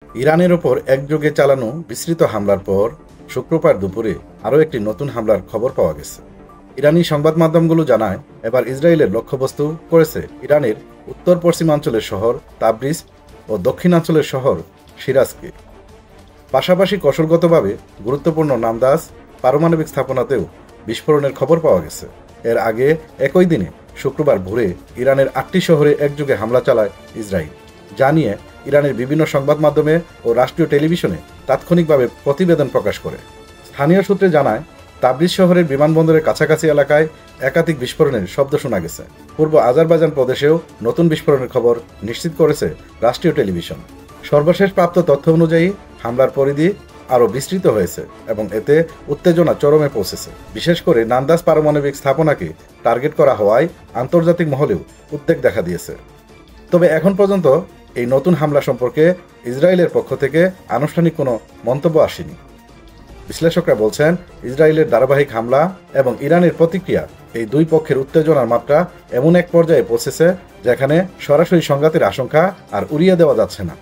ইরানের ওপর একযোগে চালানো বিস্তৃত হামলার পর শুক্রবার দুপুরে আরও একটি নতুন হামলার খবর পাওয়া গেছে। ইরানি সংবাদ মাধ্যমগুলো জানায়, এবার ইসরায়েলের লক্ষ্যবস্তু করেছে ইরানের উত্তর পশ্চিমাঞ্চলের শহর তাবরিজ ও দক্ষিণাঞ্চলের শহর সিরাজকে। পাশাপাশি কৌশলগতভাবে গুরুত্বপূর্ণ নামদাস পারমাণবিক স্থাপনাতেও বিস্ফোরণের খবর পাওয়া গেছে। এর আগে একই দিনে শুক্রবার ভোরে ইরানের ৮টি শহরে একযোগে হামলা চালায় ইসরায়েল, যা নিয়ে ইরানের বিভিন্ন সংবাদ মাধ্যমে ও রাষ্ট্রীয় টেলিভিশনে তাৎক্ষণিকভাবে প্রতিবেদন প্রকাশ করে। স্থানীয় সূত্রে জানায়, তাবরিজ শহরের বিমানবন্দরের কাছাকাছি এলাকায় একাধিক বিস্ফোরণের শব্দ শোনা গেছে। পূর্ব আজারবাইজান প্রদেশেও নতুন বিস্ফোরণের খবর নিশ্চিত করেছে রাষ্ট্রীয় টেলিভিশন। সর্বশেষ প্রাপ্ত তথ্য অনুযায়ী হামলার পরিধি আরও বিস্তৃত হয়েছে এবং এতে উত্তেজনা চরমে পৌঁছেছে। বিশেষ করে নান্দাস পারমাণবিক স্থাপনাকে টার্গেট করা হওয়ায় আন্তর্জাতিক মহলেও উদ্বেগ দেখা দিয়েছে। তবে এখন পর্যন্ত এই নতুন হামলা সম্পর্কে ইসরায়েলের পক্ষ থেকে আনুষ্ঠানিক কোনো মন্তব্য আসেনি। বিশ্লেষকরা বলছেন, ইসরায়েলের ধারাবাহিক হামলা এবং ইরানের প্রতিক্রিয়া এই দুই পক্ষের উত্তেজনার মাত্রা এমন এক পর্যায়ে পৌঁছেছে যেখানে সরাসরি সংঘাতের আশঙ্কা আর উড়িয়ে দেওয়া যাচ্ছে না।